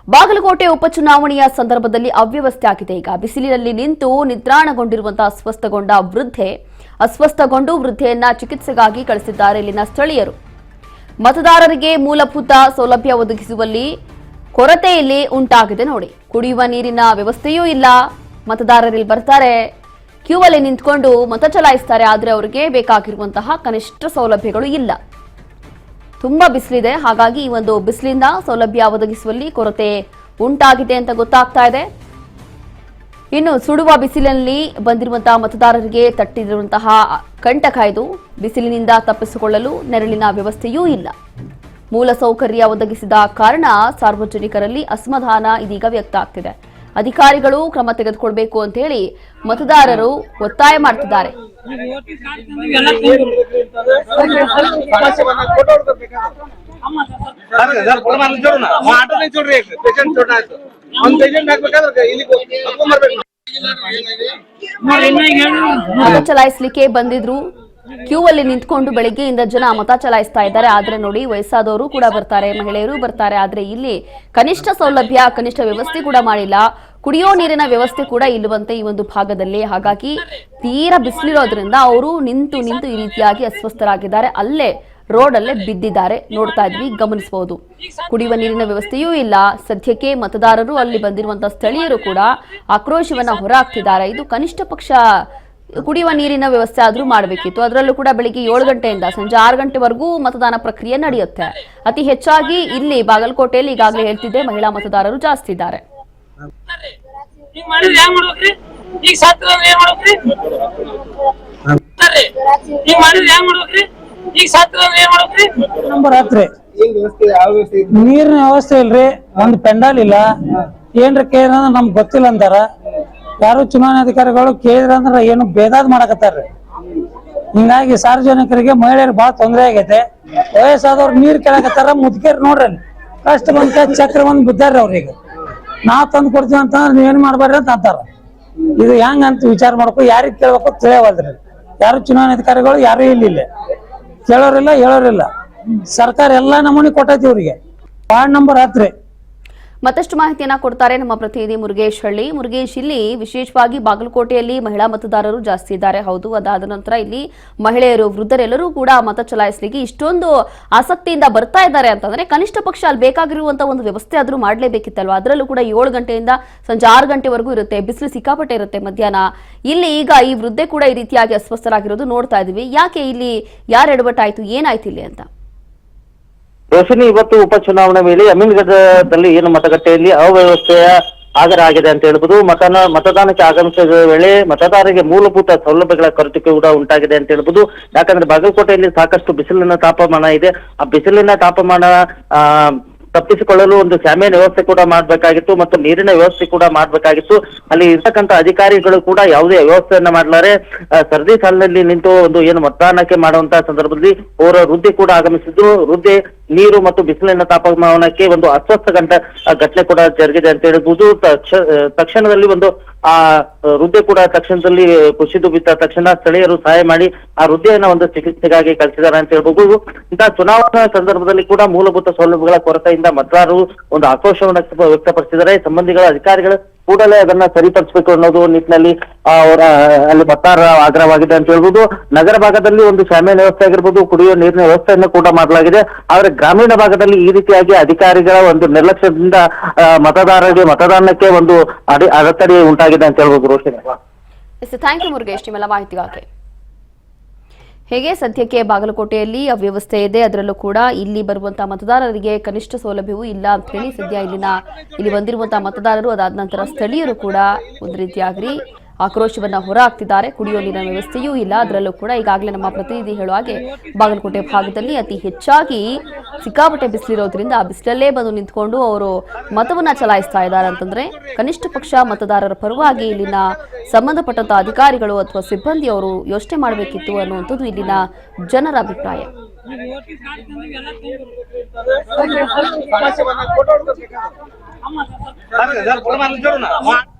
ಬಾಗಲಕೋಟೆ ಉಪಚುನಾವಣೆಯ ಸಂದರ್ಭದಲ್ಲಿ ಅವ್ಯವಸ್ಥೆ ಆಗಿದೆ. ಈಗ ಬಿಸಿಲಿನಲ್ಲಿ ನಿಂತು ನಿದ್ರಾಣಗೊಂಡಿರುವಂತಹ ಅಸ್ವಸ್ಥಗೊಂಡು ವೃದ್ಧೆಯನ್ನ ಚಿಕಿತ್ಸೆಗಾಗಿ ಕಳಿಸಿದ್ದಾರೆ ಇಲ್ಲಿನ ಸ್ಥಳೀಯರು. ಮತದಾರರಿಗೆ ಮೂಲಭೂತ ಸೌಲಭ್ಯ ಒದಗಿಸುವಲ್ಲಿ ಕೊರತೆ ಇಲ್ಲಿ ಉಂಟಾಗಿದೆ. ನೋಡಿ, ಕುಡಿಯುವ ನೀರಿನ ವ್ಯವಸ್ಥೆಯೂ ಇಲ್ಲ. ಮತದಾರರಲ್ಲಿ ಬರ್ತಾರೆ, ಕ್ಯೂ ಅಲ್ಲಿ ನಿಂತ್ಕೊಂಡು ಮತ ಚಲಾಯಿಸ್ತಾರೆ, ಆದರೆ ಅವರಿಗೆ ಬೇಕಾಗಿರುವಂತಹ ಕನಿಷ್ಠ ಸೌಲಭ್ಯಗಳು ಇಲ್ಲ. ತುಂಬಾ ಬಿಸಿಲಿದೆ, ಹಾಗಾಗಿ ಈ ಒಂದು ಬಿಸಿಲಿಂದ ಸೌಲಭ್ಯ ಒದಗಿಸುವಲ್ಲಿ ಕೊರತೆ ಉಂಟಾಗಿದೆ ಅಂತ ಗೊತ್ತಾಗ್ತಾ ಇದೆ. ಇನ್ನು ಸುಡುವ ಬಿಸಿಲಿನಲ್ಲಿ ಬಂದಿರುವಂತಹ ಮತದಾರರಿಗೆ ತಟ್ಟಿರುವಂತಹ ಕಂಟಕ ಇದು. ಬಿಸಿಲಿನಿಂದ ತಪ್ಪಿಸಿಕೊಳ್ಳಲು ನೆರಳಿನ ವ್ಯವಸ್ಥೆಯೂ ಇಲ್ಲ. ಮೂಲ ಸೌಕರ್ಯ ಒದಗಿಸಿದ ಕಾರಣ ಸಾರ್ವಜನಿಕರಲ್ಲಿ ಅಸಮಾಧಾನ ಇದೀಗ ವ್ಯಕ್ತ ಆಗ್ತಿದೆ. ಅಧಿಕಾರಿಗಳು ಕ್ರಮ ತೆಗೆದುಕೊಳ್ಬೇಕು ಅಂತ ಹೇಳಿ ಮತದಾರರು ಒತ್ತಾಯ ಮಾಡ್ತಿದ್ದಾರೆ. ಮತ ಚಲಾಯಿಸಲಿಕ್ಕೆ ಬಂದಿದ್ರು, ಕ್ಯೂ ಅಲ್ಲಿ ನಿಂತ್ಕೊಂಡು ಬೆಳಗ್ಗೆಯಿಂದ ಜನ ಮತ ಚಲಾಯಿಸ್ತಾ ಇದ್ದಾರೆ. ಆದ್ರೆ ನೋಡಿ, ವಯಸ್ಸಾದವರು ಕೂಡ ಬರ್ತಾರೆ, ಮಹಿಳೆಯರು ಬರ್ತಾರೆ, ಆದ್ರೆ ಇಲ್ಲಿ ಕನಿಷ್ಠ ಸೌಲಭ್ಯ, ಕನಿಷ್ಠ ವ್ಯವಸ್ಥೆ ಕೂಡ ಮಾಡಿಲ್ಲ. ಕುಡಿಯೋ ನೀರಿನ ವ್ಯವಸ್ಥೆ ಕೂಡ ಇಲ್ಲವಂತೆ ಈ ಒಂದು ಭಾಗದಲ್ಲಿ. ಹಾಗಾಗಿ ತೀರಾ ಬಿಸಿಲಿರೋದ್ರಿಂದ ಅವರು ನಿಂತು ಈ ರೀತಿಯಾಗಿ ಅಸ್ವಸ್ಥರಾಗಿದ್ದಾರೆ. ಅಲ್ಲೇ ರೋಡಲ್ಲೇ ಬಿದ್ದಿದ್ದಾರೆ, ನೋಡ್ತಾ ಇದ್ವಿ, ಗಮನಿಸಬಹುದು. ಕುಡಿಯುವ ನೀರಿನ ವ್ಯವಸ್ಥೆಯೂ ಇಲ್ಲ. ಸದ್ಯಕ್ಕೆ ಮತದಾರರು, ಅಲ್ಲಿ ಬಂದಿರುವಂತಹ ಸ್ಥಳೀಯರು ಕೂಡ ಆಕ್ರೋಶವನ್ನ ಹೊರಹಾಕ್ತಿದ್ದಾರೆ. ಇದು ಕನಿಷ್ಠ ಪಕ್ಷ ಕುಡಿಯುವ ನೀರಿನ ವ್ಯವಸ್ಥೆ ಆದ್ರೂ ಮಾಡಬೇಕಿತ್ತು. ಅದರಲ್ಲೂ ಕೂಡ ಬೆಳಿಗ್ಗೆ 7 ಗಂಟೆಯಿಂದ ಸಂಜೆ 6 ಗಂಟೆವರೆಗೂ ಮತದಾನ ಪ್ರಕ್ರಿಯೆ ನಡೆಯುತ್ತೆ. ಅತಿ ಹೆಚ್ಚಾಗಿ ಇಲ್ಲಿ ಬಾಗಲಕೋಟೆಯಲ್ಲಿ ಈಗಾಗಲೇ ಹೇಳ್ತಿದ್ದೆ, ಮಹಿಳಾ ಮತದಾರರು ಜಾಸ್ತಿ ಇದ್ದಾರೆ. ನೀರಿನ ವ್ಯವಸ್ಥೆ ಇಲ್ರಿ, ಒಂದ್ ಪೆಂಡಾಲ್ ಇಲ್ಲ. ಏನ್ರ ಕೇಳಿದ್ರ ನಮ್ಗೆ ಗೊತ್ತಿಲ್ಲ ಅಂತಾರ. ಯಾರು ಚುನಾವಣಾಧಿಕಾರಿಗಳು ಕೇಳಿದ್ರ ಅಂದ್ರ ಏನು ಬೇದಾದ್ ಮಾಡಕತ್ತಾರ್ರಿ. ಹಿಂಗಾಗಿ ಸಾರ್ವಜನಿಕರಿಗೆ, ಮಹಿಳೆಯರಿಗೆ ಬಹಳ ತೊಂದರೆ ಆಗೈತೆ. ವಯಸ್ಸಾದವ್ರು ನೀರ್ ಕೇಳಕತ್ತಾರ, ಮುದ್ಕೇರಿ ನೋಡ್ರಿ ಕಷ್ಟ ಬಂದ ಚಕ್ರ ಬಂದ್ ಬಿದ್ದಾರ್ರಿ ಅವ್ರಿಗೆ. ನಾವ್ ತಂದು ಕೊಡ್ತೀವಿ ಅಂತ ಏನ್ ಮಾಡ್ಬಾರ್ರಿ ಅಂತ ಅಂತಾರ. ಇದು ಹೆಂಗ ಅಂತ ವಿಚಾರ ಮಾಡ್ಕೊ, ಯಾರಿಗ್ ಕೇಳ್ಬೇಕು ತಿಳಿಯವಲ್ರಿ. ಯಾರು ಚುನಾವಣಾಧಿಕಾರಿಗಳು ಯಾರು ಇಲ್ಲ, ಕೇಳೋರಿಲ್ಲ, ಹೇಳೋರಿಲ್ಲ. ಸರ್ಕಾರ ಎಲ್ಲಾ ನಮೂನಿ ಕೊಟ್ಟೈತಿ ಇವ್ರಿಗೆ. ವಾರ್ಡ್ ನಂಬರ್ 10 ರೀ. ಮತ್ತಷ್ಟು ಮಾಹಿತಿಯನ್ನ ಕೊಡ್ತಾರೆ ನಮ್ಮ ಪ್ರತಿನಿಧಿ ಮುರುಗೇಶ್ ಹಳ್ಳಿ. ಮುರುಗೇಶ್, ಇಲ್ಲಿ ವಿಶೇಷವಾಗಿ ಬಾಗಲಕೋಟೆಯಲ್ಲಿ ಮಹಿಳಾ ಮತದಾರರು ಜಾಸ್ತಿ ಇದ್ದಾರೆ, ಹೌದು. ಅದಾದ ನಂತರ ಇಲ್ಲಿ ಮಹಿಳೆಯರು, ವೃದ್ಧರೆಲ್ಲರೂ ಕೂಡ ಮತ ಚಲಾಯಿಸಲಿಕ್ಕೆ ಇಷ್ಟೊಂದು ಆಸಕ್ತಿಯಿಂದ ಬರ್ತಾ ಇದ್ದಾರೆ ಅಂತಂದ್ರೆ ಕನಿಷ್ಠ ಪಕ್ಷ ಅಲ್ಲಿ ಬೇಕಾಗಿರುವಂತಹ ಒಂದು ವ್ಯವಸ್ಥೆ ಆದ್ರೂ ಮಾಡ್ಲೇಬೇಕಿತ್ತಲ್ವಾ? ಅದರಲ್ಲೂ ಕೂಡ 7 ಗಂಟೆಯಿಂದ ಸಂಜೆ 6 ಗಂಟೆವರೆಗೂ ಇರುತ್ತೆ, ಬಿಸಿಲು ಸಿಕ್ಕಾಪಟ್ಟೆ ಇರುತ್ತೆ ಮಧ್ಯಾಹ್ನ. ಇಲ್ಲಿ ಈಗ ಈ ವೃದ್ಧೆ ಕೂಡ ಈ ರೀತಿಯಾಗಿ ಅಸ್ವಸ್ಥರಾಗಿರೋದು ನೋಡ್ತಾ ಇದೀವಿ. ಯಾಕೆ ಇಲ್ಲಿ ಯಾರು ಎಡವಟ್ಟಾಯ್ತು, ಏನಾಯ್ತು ಇಲ್ಲಿ ಅಂತ? ರೋಶಿನಿ, ಇವತ್ತು ಉಪಚುನಾವಣೆ ವೇಳೆ ಅಮೀನ್ಗಢದಲ್ಲಿ ಏನು ಮತಗಟ್ಟೆಯಲ್ಲಿ ಅವ್ಯವಸ್ಥೆಯ ಆಗರ ಆಗಿದೆ ಅಂತ ಹೇಳ್ಬೋದು. ಮತದಾನಕ್ಕೆ ಆಗಮಿಸಿದ ವೇಳೆ ಮತದಾರರಿಗೆ ಮೂಲಭೂತ ಸೌಲಭ್ಯಗಳ ಕೊರತೆ ಕೂಡ ಉಂಟಾಗಿದೆ ಅಂತ ಹೇಳ್ಬೋದು. ಯಾಕಂದ್ರೆ ಬಾಗಲಕೋಟೆಯಲ್ಲಿ ಸಾಕಷ್ಟು ಬಿಸಿಲಿನ ತಾಪಮಾನ ಇದೆ. ಆ ಬಿಸಿಲಿನ ತಾಪಮಾನ ತಪ್ಪಿಸಿಕೊಳ್ಳಲು ಒಂದು ಶಾಮಿಯಾನ ವ್ಯವಸ್ಥೆ ಕೂಡ ಮಾಡಬೇಕಾಗಿತ್ತು ಮತ್ತು ನೀರಿನ ವ್ಯವಸ್ಥೆ ಕೂಡ ಮಾಡಬೇಕಾಗಿತ್ತು. ಅಲ್ಲಿ ಇರ್ತಕ್ಕಂಥ ಅಧಿಕಾರಿಗಳು ಕೂಡ ಯಾವುದೇ ವ್ಯವಸ್ಥೆಯನ್ನ ಮಾಡಲಾರೆ ಸರದಿ ಸಾಲಿನಲ್ಲಿ ನಿಂತು ಒಂದು ಏನು ಮತದಾನಕ್ಕೆ ಮಾಡುವಂತಹ ಸಂದರ್ಭದಲ್ಲಿ ಅವರ ವೃದ್ಧಿ ಕೂಡ ಆಗಮಿಸಿದ್ರು. ವೃದ್ಧಿ ನೀರು ಮತ್ತು ಬಿಸಿಲಿನ ತಾಪಮಾನಕ್ಕೆ ಒಂದು ಅಸ್ವಸ್ಥ ಘಟನೆ ಕೂಡ ಜರುಗಿದೆ ಅಂತ ಹೇಳ್ಬೋದು. ತಕ್ಷಣದಲ್ಲಿ ಒಂದು ಆ ವೃದ್ಧೆ ಕೂಡ ತಕ್ಷಣದಲ್ಲಿ ಕುಸಿದು ಬಿದ್ದ ತಕ್ಷಣ ಸ್ಥಳೀಯರು ಸಹಾಯ ಮಾಡಿ ಆ ವೃದ್ಧೆಯನ್ನ ಒಂದು ಚಿಕಿತ್ಸೆಗಾಗಿ ಕಳಿಸಿದ್ದಾರೆ ಅಂತ ಹೇಳ್ಬೋದು. ಇಂತಹ ಚುನಾವಣಾ ಸಂದರ್ಭದಲ್ಲಿ ಕೂಡ ಮೂಲಭೂತ ಸೌಲಭ್ಯಗಳ ಕೊರತೆಯಿಂದ ಮತದಾರರು ಒಂದು ಆಕ್ರೋಶವನ್ನು ವ್ಯಕ್ತಪಡಿಸಿದ್ದಾರೆ. ಸಂಬಂಧಿಗಳ ಅಧಿಕಾರಿಗಳು ಕೂಡಲೇ ಅದನ್ನ ಸರಿಪಡಿಸಬೇಕು ಅನ್ನೋದು ನಿಟ್ಟಿನಲ್ಲಿ ಅವರ ಅಲ್ಲಿ ಮತದಾರರ ಆಗ್ರಹವಾಗಿದೆ ಅಂತ ಹೇಳ್ಬೋದು. ನಗರ ಭಾಗದಲ್ಲಿ ಒಂದು ಶಾಮಿಯಾನ ವ್ಯವಸ್ಥೆ ಆಗಿರ್ಬೋದು, ಕುಡಿಯುವ ನೀರಿನ ವ್ಯವಸ್ಥೆಯನ್ನು ಕೂಡ ಮಾಡಲಾಗಿದೆ. ಆದ್ರೆ ಗ್ರಾಮೀಣ ಭಾಗದಲ್ಲಿ ಈ ರೀತಿಯಾಗಿ ಅಧಿಕಾರಿಗಳ ಒಂದು ನಿರ್ಲಕ್ಷ್ಯದಿಂದ ಮತದಾರರಿಗೆ ಮತದಾನಕ್ಕೆ ಒಂದು ಅಡೆತಡೆ ಉಂಟಾಗಿದೆ ಅಂತ ಹೇಳ್ಬೋದು. ರೋಷಿನಿ, ಥ್ಯಾಂಕ್ ಯು ಮುರುಗೇಶ್, ನಿಮ್ಮೆಲ್ಲ ಮಾಹಿತಿಗಾಗಿ. ಹೇಗೆ ಸದ್ಯಕ್ಕೆ ಬಾಗಲಕೋಟೆಯಲ್ಲಿ ಅವ್ಯವಸ್ಥೆ ಇದೆ, ಅದರಲ್ಲೂ ಕೂಡ ಇಲ್ಲಿ ಬರುವಂತಹ ಮತದಾರರಿಗೆ ಕನಿಷ್ಠ ಸೌಲಭ್ಯವೂ ಇಲ್ಲ ಅಂತ ಹೇಳಿ ಸದ್ಯ ಇಲ್ಲಿ ಬಂದಿರುವಂತಹ ಮತದಾರರು, ಅದಾದ ನಂತರ ಸ್ಥಳೀಯರು ಕೂಡ ಒಂದು ರೀತಿಯಾಗಿ ಆಕ್ರೋಶವನ್ನ ಹೊರಹಾಕ್ತಿದ್ದಾರೆ. ಕುಡಿಯುವ ನೀರಿನ ವ್ಯವಸ್ಥೆಯೂ ಇಲ್ಲ. ಅದರಲ್ಲೂ ಕೂಡ ಈಗಾಗಲೇ ನಮ್ಮ ಪ್ರತಿನಿಧಿ ಹೇಳುವ ಹಾಗೆ ಬಾಗಲಕೋಟೆ ಭಾಗದಲ್ಲಿ ಅತಿ ಹೆಚ್ಚಾಗಿ ಸಿಕ್ಕಾಪಟ್ಟೆ ಬಿಸಿಲಿರೋದ್ರಿಂದ ಆ ಬಿಸಿಲಲ್ಲೇ ಬಂದು ನಿಂತ್ಕೊಂಡು ಅವರು ಮತವನ್ನ ಚಲಾಯಿಸ್ತಾ ಇದ್ದಾರೆ ಅಂತಂದ್ರೆ ಕನಿಷ್ಠ ಪಕ್ಷ ಮತದಾರರ ಪರವಾಗಿ ಇಲ್ಲಿನ ಸಂಬಂಧಪಟ್ಟಂತ ಅಧಿಕಾರಿಗಳು ಅಥವಾ ಸಿಬ್ಬಂದಿ ಅವರು ಯೋಚನೆ ಮಾಡಬೇಕಿತ್ತು ಅನ್ನುವಂಥದ್ದು ಇಲ್ಲಿನ ಜನರ ಅಭಿಪ್ರಾಯ. ಸಮಸ್ಯೆ